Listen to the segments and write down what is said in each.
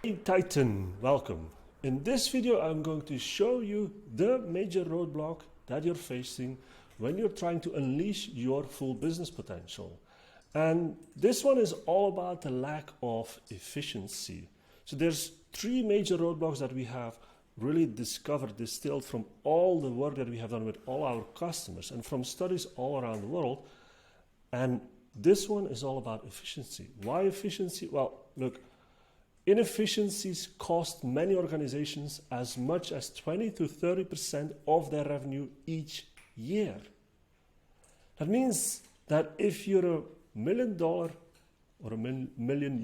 Hey Titan, welcome. In this video I'm going to show you the major roadblock that you're facing when you're trying to unleash your full business potential. And this one is all about the lack of efficiency. So there's three major roadblocks that we have really distilled from all the work that we have done with all our customers and from studies all around the world. And this one is all about efficiency. Why efficiency? Well, look, inefficiencies cost many organizations as much as 20 to 30% of their revenue each year. That means that if you're $1 million or €1 million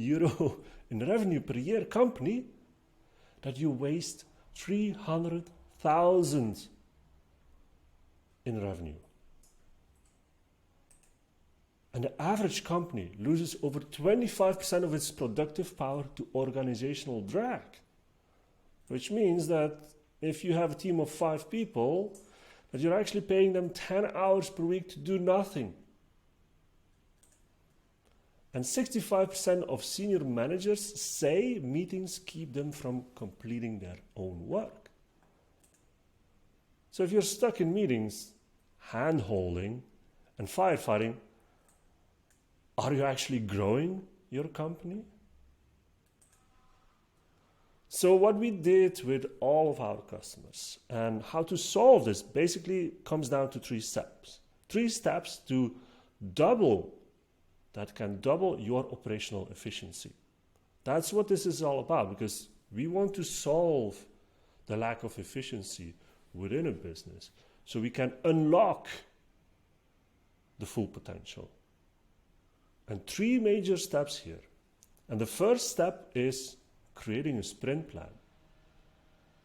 in revenue per year company, that you waste 300,000 in revenue. And the average company loses over 25% of its productive power to organizational drag. Which means that if you have a team of 5 people, that you're actually paying them 10 hours per week to do nothing. And 65% of senior managers say meetings keep them from completing their own work. So if you're stuck in meetings, hand-holding and firefighting, are you actually growing your company? So what we did with all of our customers and how to solve this basically comes down to 3 steps. 3 steps to that can double your operational efficiency. That's what this is all about, because we want to solve the lack of efficiency within a business so we can unlock the full potential. And 3 major steps here. And the first step is creating a sprint plan.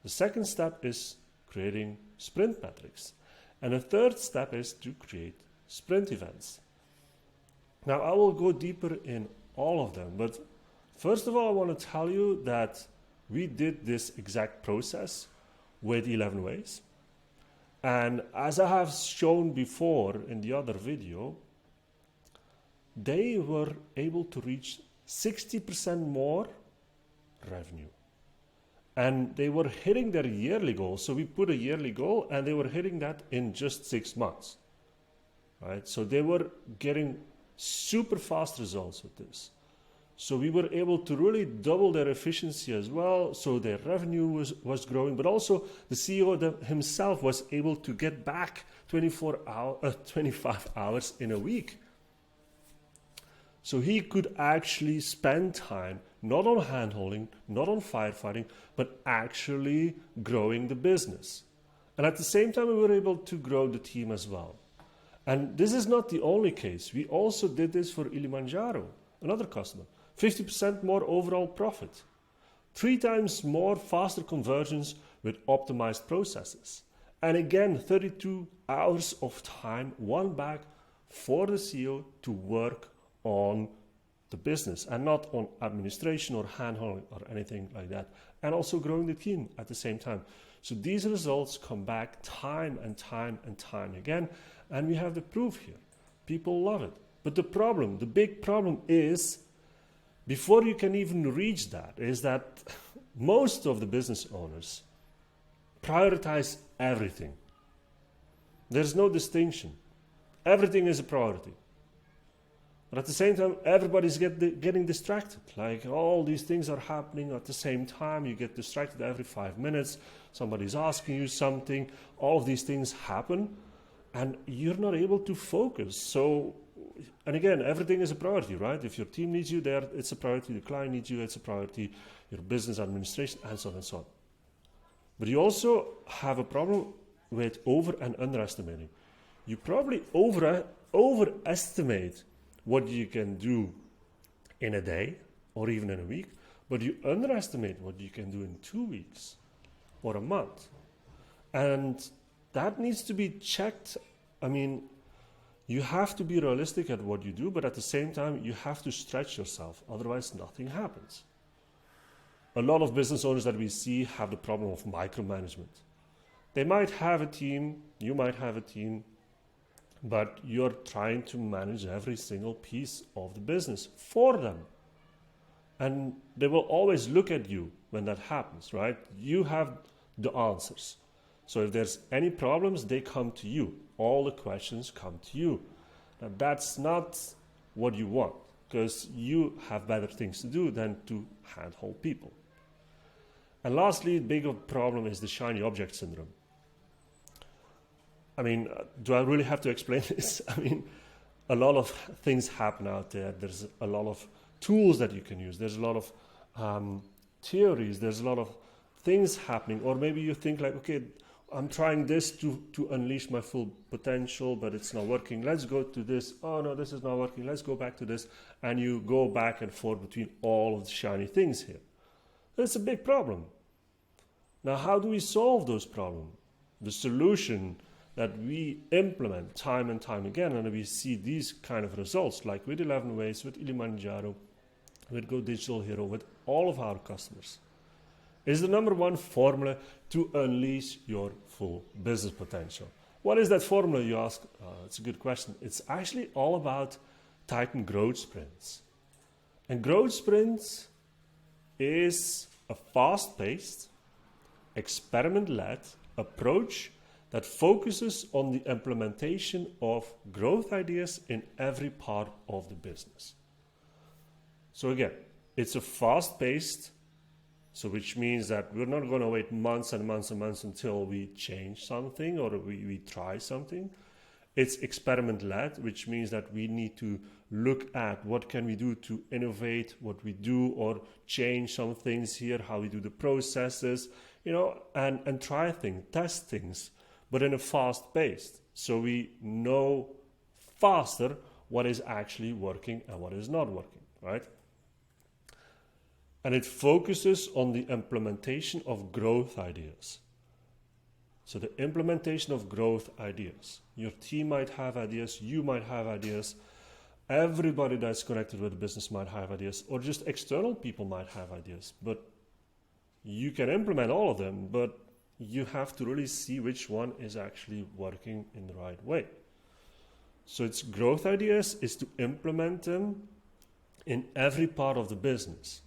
The second step is creating sprint metrics. And the third step is to create sprint events. Now I will go deeper in all of them, but first of all I want to tell you that we did this exact process with 11 ways. And as I have shown before in the other video, they were able to reach 60% more revenue. And they were hitting their yearly goal. So we put a yearly goal and they were hitting that in just 6 months. Right? So they were getting super fast results with this. So we were able to really double their efficiency as well. So their revenue was growing, but also the CEO himself was able to get back 25 hours in a week. So he could actually spend time not on handholding, not on firefighting, but actually growing the business. And at the same time, we were able to grow the team as well. And this is not the only case. We also did this for Ilimanjaro, another customer. 50% more overall profit. 3 times more faster conversions with optimized processes. And again, 32 hours of time won back for the CEO to work on the business and not on administration or handholding or anything like that, and also growing the team at the same time. So these results come back time and time and time again, and we have the proof here. People love it. But the big problem is, before you can even reach that, is that most of the business owners prioritize everything. There's no distinction. Everything is a priority. But at the same time, everybody's getting distracted. Like all these things are happening at the same time. You get distracted every 5 minutes. Somebody's asking you something. All of these things happen. And you're not able to focus. So, and again, everything is a priority, right? If your team needs you there, it's a priority. The client needs you, it's a priority. Your business administration, and so on and so on. But you also have a problem with over and underestimating. You probably overestimate what you can do in a day or even in a week, but you underestimate what you can do in 2 weeks or a month. And that needs to be checked. I mean, you have to be realistic at what you do, but at the same time, you have to stretch yourself. Otherwise, nothing happens. A lot of business owners that we see have the problem of micromanagement. They might have a team, you might have a team, but you're trying to manage every single piece of the business for them. And they will always look at you when that happens, right? You have the answers. So if there's any problems, they come to you. All the questions come to you. Now that's not what you want, because you have better things to do than to handhold people. And lastly, the big problem is the shiny object syndrome. I mean, do I really have to explain this? I mean, a lot of things happen out there. There's a lot of tools that you can use. There's a lot of theories. There's a lot of things happening. Or maybe you think like, okay, I'm trying this to unleash my full potential, but it's not working. Let's go to this. Oh no, this is not working. Let's go back to this. And you go back and forth between all of the shiny things here. That's a big problem. Now, how do we solve those problems? The solution that we implement time and time again, and we see these kind of results, like with 11 Ways, with Ilimanjaro, with Go Digital Hero, with all of our customers, is the number one formula to unleash your full business potential. What is that formula, you ask? It's a good question. It's actually all about Titan growth sprints. And growth sprints is a fast-paced, experiment-led approach that focuses on the implementation of growth ideas in every part of the business. So again, it's a fast-paced, so which means that we're not going to wait months and months and months until we change something or we try something. It's experiment-led, which means that we need to look at what can we do to innovate what we do or change some things here, how we do the processes, and try things, test things, but in a fast pace. So we know faster what is actually working and what is not working, right? And it focuses on the implementation of growth ideas. So the implementation of growth ideas. Your team might have ideas, you might have ideas, everybody that's connected with the business might have ideas, or just external people might have ideas. But you can implement all of them, but you have to really see which one is actually working in the right way. So it's growth ideas is to implement them in every part of the business.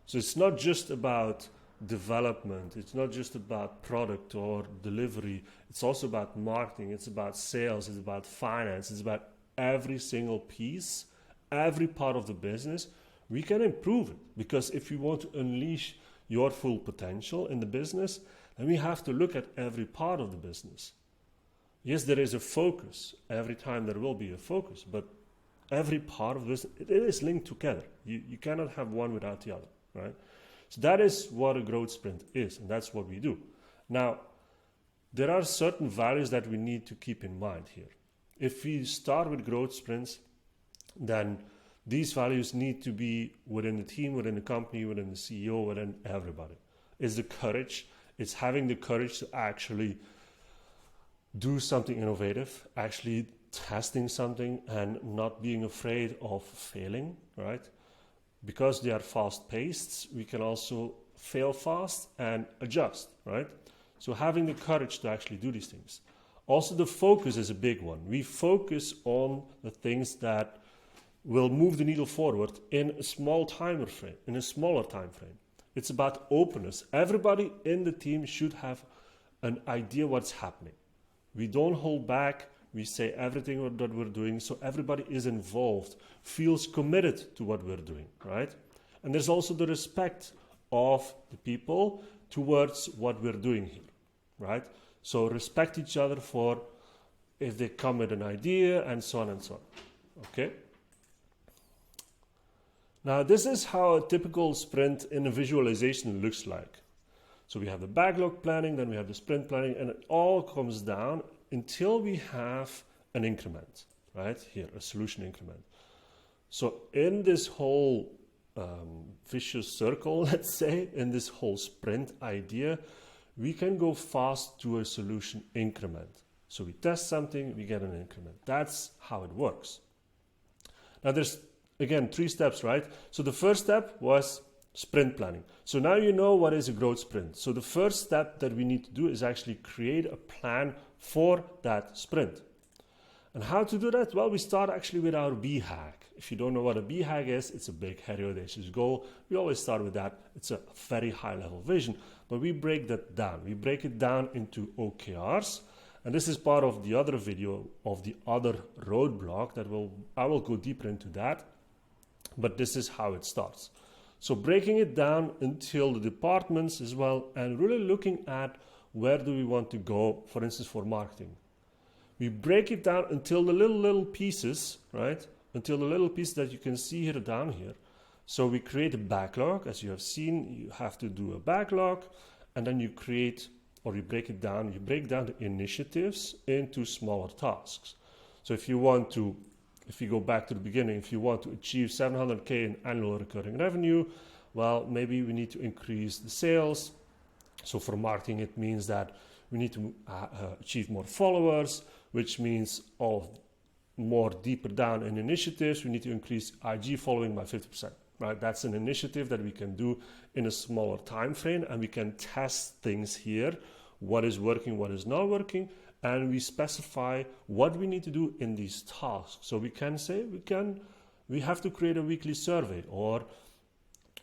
So it's not just about development, it's not just about product or delivery, it's also about marketing, it's about sales, it's about finance, it's about every single piece, every part of the business. We can improve it, because if we want to unleash your full potential in the business, then we have to look at every part of the business. Yes, there is a focus. Every time there will be a focus, but every part of this, it is linked together. You cannot have one without the other, right? So that is what a growth sprint is, and that's what we do. Now, there are certain values that we need to keep in mind here. If we start with growth sprints, then these values need to be within the team, within the company, within the CEO, within everybody. It's the courage. It's having the courage to actually do something innovative, actually testing something and not being afraid of failing, right? Because they are fast-paced, we can also fail fast and adjust, right? So having the courage to actually do these things. Also, the focus is a big one. We focus on the things that will move the needle forward in a small time frame, in a smaller time frame. It's about openness. Everybody in the team should have an idea what's happening. We don't hold back. We say everything that we're doing, so everybody is involved, feels committed to what we're doing, right? And there's also the respect of the people towards what we're doing here, right? So respect each other for if they come with an idea and so on and so on, okay? Now, this is how a typical sprint in a visualization looks like. So we have the backlog planning, then we have the sprint planning, and it all comes down until we have an increment, right? Here, a solution increment. So in this whole vicious circle, let's say, in this whole sprint idea, we can go fast to a solution increment. So we test something, we get an increment. That's how it works. Now there's, again, 3 steps, right? So the first step was sprint planning. So now you know what is a growth sprint. So the first step that we need to do is actually create a plan for that sprint. And how to do that? Well, we start actually with our B hack. If you don't know what a BHAG is, it's a big, hairy, audacious goal. We always start with that. It's a very high level vision, but we break that down. We break it down into OKRs. And this is part of the other video of the other roadblock that I will go deeper into that. But this is how it starts. So breaking it down until the departments as well, and really looking at where do we want to go, for instance, for marketing. We break it down until the little pieces, right? Until the little pieces that you can see here down here. So we create a backlog. As you have seen, you have to do a backlog, and then you create, or you break it down, you break down the initiatives into smaller tasks. So if you go back to the beginning, if you want to achieve 700K in annual recurring revenue, well, maybe we need to increase the sales. So for marketing, it means that we need to achieve more followers, which means more deeper down in initiatives, we need to increase IG following by 50%, right? That's an initiative that we can do in a smaller time frame, and we can test things here, what is working, what is not working, and we specify what we need to do in these tasks. So we can say we have to create a weekly survey, or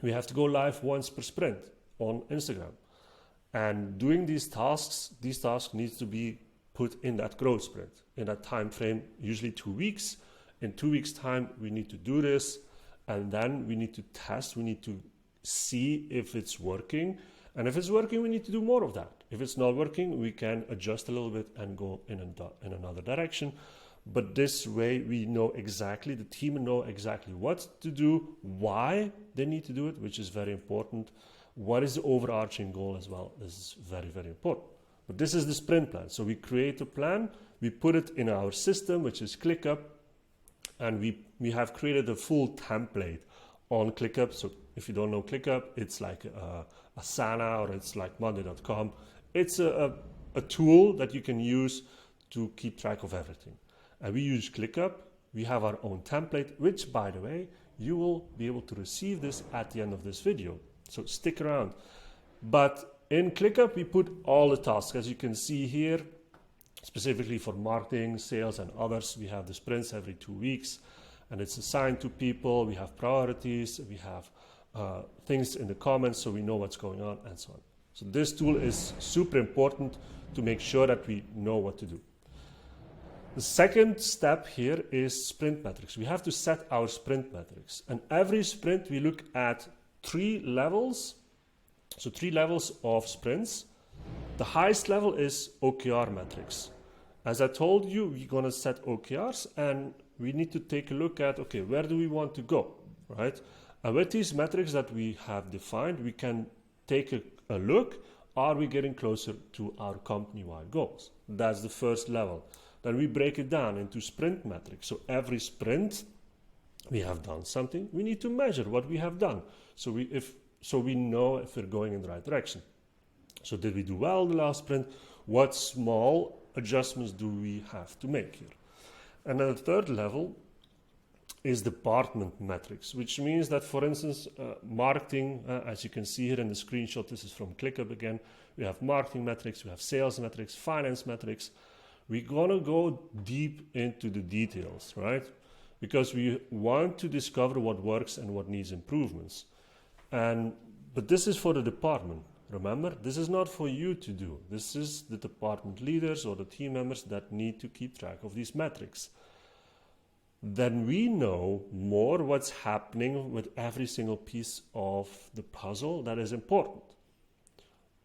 we have to go live once per sprint on Instagram. And doing these tasks needs to be put in that growth sprint, in that time frame, usually 2 weeks. In 2 weeks' time, we need to do this, and then we need to test, we need to see if it's working. And if it's working, we need to do more of that. If it's not working, we can adjust a little bit and go in another direction. But this way, we know exactly, the team know exactly what to do, why they need to do it, which is very important. What is the overarching goal as well? This is very, very important. But this is the sprint plan. So we create a plan, we put it in our system, which is ClickUp, and we have created a full template on ClickUp. So if you don't know ClickUp, it's like Asana, or it's like Monday.com. It's a tool that you can use to keep track of everything. And we use ClickUp. We have our own template, which, by the way, you will be able to receive this at the end of this video. So stick around. But in ClickUp, we put all the tasks. As you can see here, specifically for marketing, sales, and others, we have the sprints every 2 weeks, and it's assigned to people. We have priorities. We have things in the comments, so we know what's going on, and so on. So this tool is super important to make sure that we know what to do. The second step here is sprint metrics. We have to set our sprint metrics. And every sprint, we look at 3 levels. So 3 levels of sprints. The highest level is OKR metrics. As I told you, we're going to set OKRs, and we need to take a look at, okay, where do we want to go, right? And with these metrics that we have defined, we can take a look, are we getting closer to our company-wide goals? That's the first level. Then we break it down into sprint metrics. So every sprint, we have done something. We need to measure what we have done. So we know if we're going in the right direction. So did we do well the last sprint? What small adjustments do we have to make here? And then the third level is department metrics, which means that, for instance, marketing, as you can see here in the screenshot, this is from ClickUp again, we have marketing metrics, we have sales metrics, finance metrics. We're going to go deep into the details, right? Because we want to discover what works and what needs improvements. But this is for the department. Remember, this is not for you to do. This is the department leaders or the team members that need to keep track of these metrics. Then we know more what's happening with every single piece of the puzzle that is important.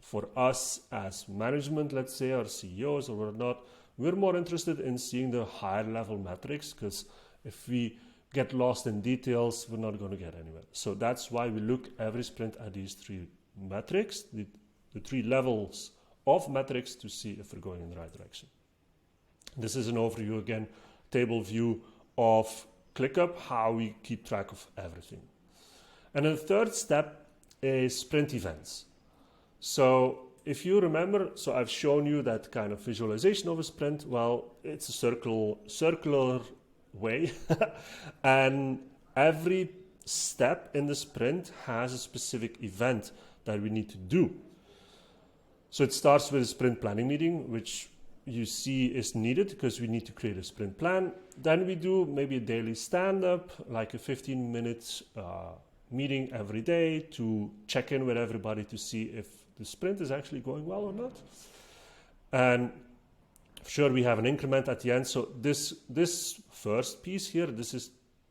For us as management, let's say, our CEOs or whatnot, we're more interested in seeing the higher level metrics, because if we get lost in details, we're not going to get anywhere. So that's why we look every sprint at these 3 metrics, the 3 levels of metrics, to see if we're going in the right direction. This is an overview again, table view of ClickUp, how we keep track of everything. And then the third step is sprint events. So if you remember, so I've shown you that kind of visualization of a sprint. Well, it's a circular way, and every step in the sprint has a specific event that we need to do. So it starts with a sprint planning meeting, which you see is needed because we need to create a sprint plan. Then we do maybe a daily stand-up, like a 15-minute meeting every day to check in with everybody to see if the sprint is actually going well or not. And sure, we have an increment at the end. So this first piece here, this is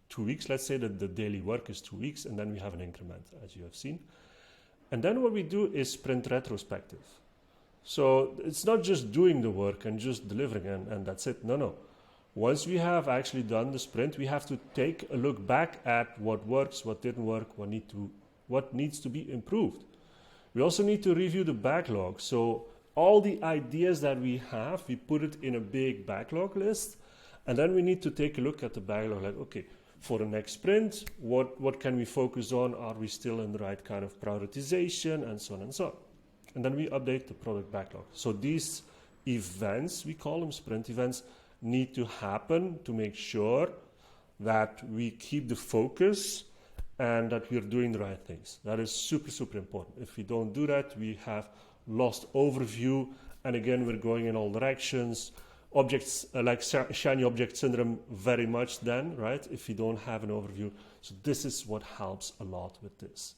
2 weeks. Let's say that the daily work is 2 weeks, and then we have an increment, as you have seen. And then what we do is sprint retrospective. So it's not just doing the work and just delivering and that's it. No. Once we have actually done the sprint, we have to take a look back at what works, what didn't work, what needs to be improved. We also need to review the backlog. So all the ideas that we have, we put it in a big backlog list, and then we need to take a look at the backlog, like, okay, for the next sprint, what can we focus on? Are we still in the right kind of prioritization, and so on and so on. And then we update the product backlog. So these events, we call them sprint events, need to happen to make sure that we keep the focus and that we're doing the right things. That is super, super important. If we don't do that, we have lost overview, and again, we're going in all directions. Objects like shiny object syndrome very much then, right? If you don't have an overview. So this is what helps a lot with this.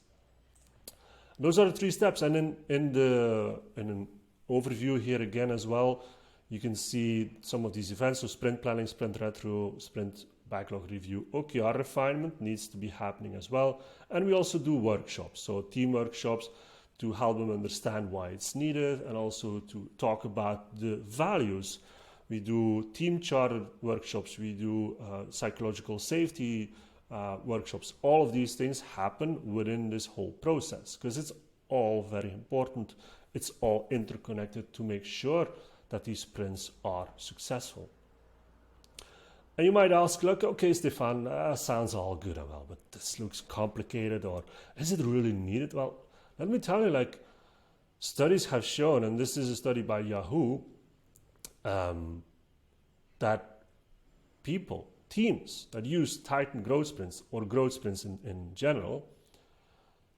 Those are the 3 steps, and in an overview here again as well, you can see some of these events. So sprint planning, sprint retro, sprint backlog review, OKR refinement needs to be happening as well. And we also do workshops, so team workshops to help them understand why it's needed and also to talk about the values. We do team charter workshops, we do psychological safety workshops. All of these things happen within this whole process because it's all very important. It's all interconnected to make sure that these sprints are successful. And you might ask, look, okay, Stefan, sounds all good and well, but this looks complicated, or is it really needed? Well, let me tell you, like, studies have shown, and this is a study by Yahoo, that teams that use Titan growth sprints or growth sprints in general,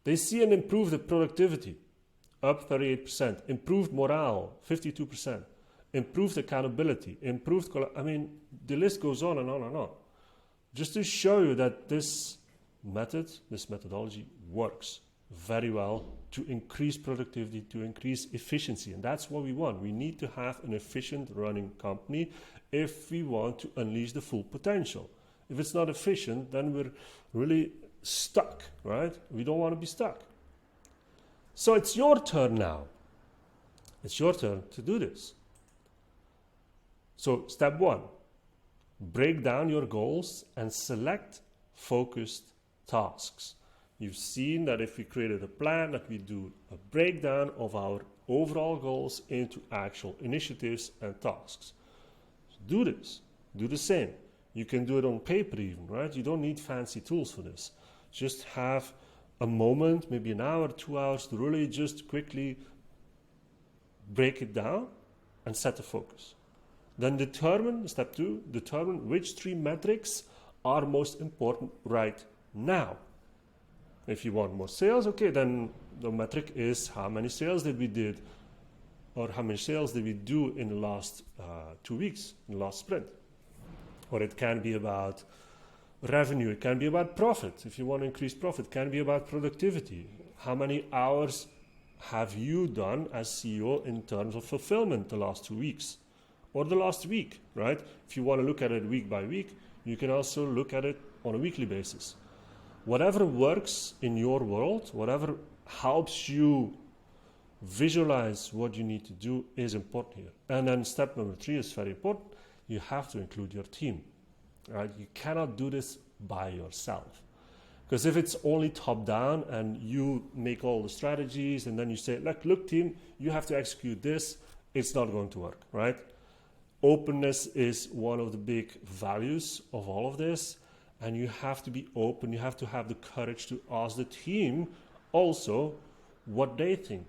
they see an improved productivity, up 38%, improved morale, 52%, improved accountability, the list goes on and on and on. Just to show you that this methodology works very well to increase productivity, to increase efficiency. And that's what we want. We need to have an efficient running company if we want to unleash the full potential. If it's not efficient, then we're really stuck, right? We don't want to be stuck. So it's your turn now. It's your turn to do this. So step 1, break down your goals and select focused tasks. You've seen that if we created a plan, that we do a breakdown of our overall goals into actual initiatives and tasks. So do this. Do the same. You can do it on paper even, right? You don't need fancy tools for this. Just have a moment, maybe an hour, 2 hours, to really just quickly break it down and set the focus. Then step 2, determine which 3 metrics are most important right now. If you want more sales, okay, then the metric is how many sales did we did, or how many sales did we do in the last 2 weeks, in the last sprint. Or it can be about revenue, it can be about profit. If you want to increase profit, it can be about productivity. How many hours have you done as CEO in terms of fulfillment the last 2 weeks? Or the last week, right? If you want to look at it week by week, you can also look at it on a weekly basis. Whatever works in your world, whatever helps you visualize what you need to do is important here. And then step number 3 is very important. You have to include your team, right? You cannot do this by yourself. Because if it's only top down and you make all the strategies and then you say, look team, you have to execute this, it's not going to work, right? Openness is one of the big values of all of this. And you have to be open, you have to have the courage to ask the team also what they think.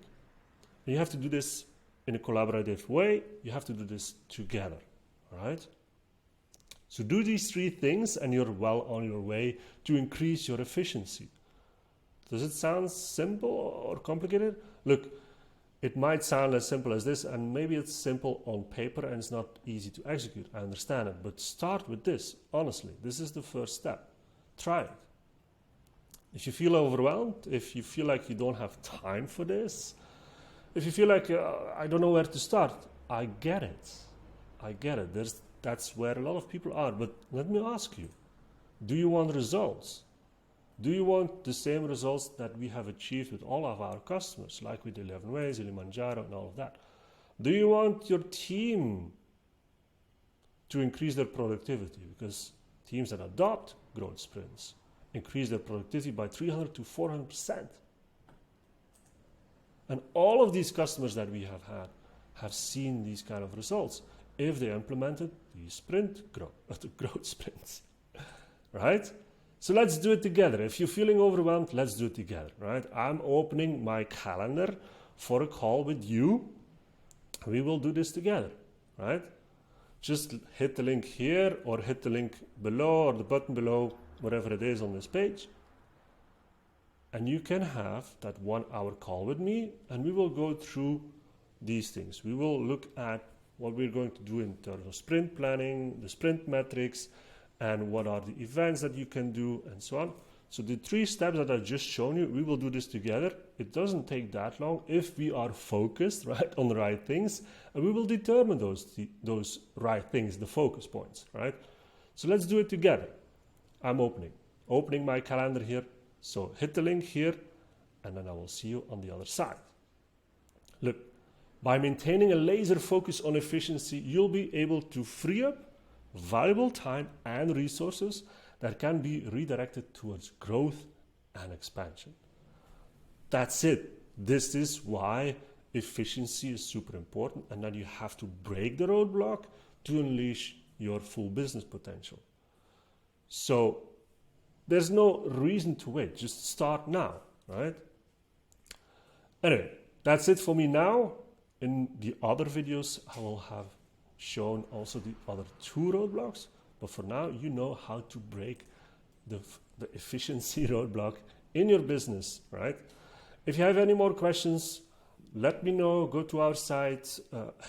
And you have to do this in a collaborative way, you have to do this together, right? So do these 3 things and you're well on your way to increase your efficiency. Does it sound simple or complicated? Look, It might sound as simple as this, and maybe it's simple on paper and it's not easy to execute. I understand it, but start with this. Honestly, this is the first step. Try it. If you feel overwhelmed, if you feel like you don't have time for this, if you feel like I don't know where to start, I get it. I get it. That's where a lot of people are. But let me ask you, do you want results? Do you want the same results that we have achieved with all of our customers, like with 11 Ways, Kilimanjaro, and all of that? Do you want your team to increase their productivity? Because teams that adopt growth sprints increase their productivity by 300 to 400%. And all of these customers that we have had have seen these kind of results if they implemented these growth sprints, right? So let's do it together. If you're feeling overwhelmed, let's do it together, right? I'm opening my calendar for a call with you. We will do this together, right? Just hit the link here or hit the link below or the button below, whatever it is on this page. And you can have that 1 hour call with me and we will go through these things. We will look at what we're going to do in terms of sprint planning, the sprint metrics, and what are the events that you can do, and so on. So the 3 steps that I've just shown you, we will do this together. It doesn't take that long if we are focused, right, on the right things, and we will determine those right things, the focus points, right? So let's do it together. I'm opening my calendar here. So hit the link here, and then I will see you on the other side. Look, by maintaining a laser focus on efficiency, you'll be able to free up valuable time and resources that can be redirected towards growth and expansion. That's it. This is why efficiency is super important, and that you have to break the roadblock to unleash your full business potential. So there's no reason to wait. Just start now, right? Anyway, that's it for me now. In the other videos, I will have shown also the other 2 roadblocks, but for now you know how to break the efficiency roadblock in your business, right? If you have any more questions, let me know. Go to our site,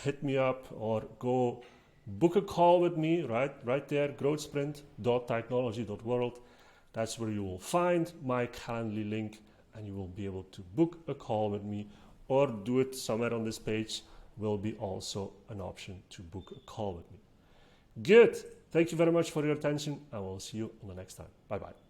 hit me up, or go book a call with me, right there, growthsprint.technology.world. That's where you will find my Calendly link, and you will be able to book a call with me, or do it somewhere on this page. Will be also an option to book a call with me. Good. Thank you very much for your attention. I will see you on the next time. Bye-bye.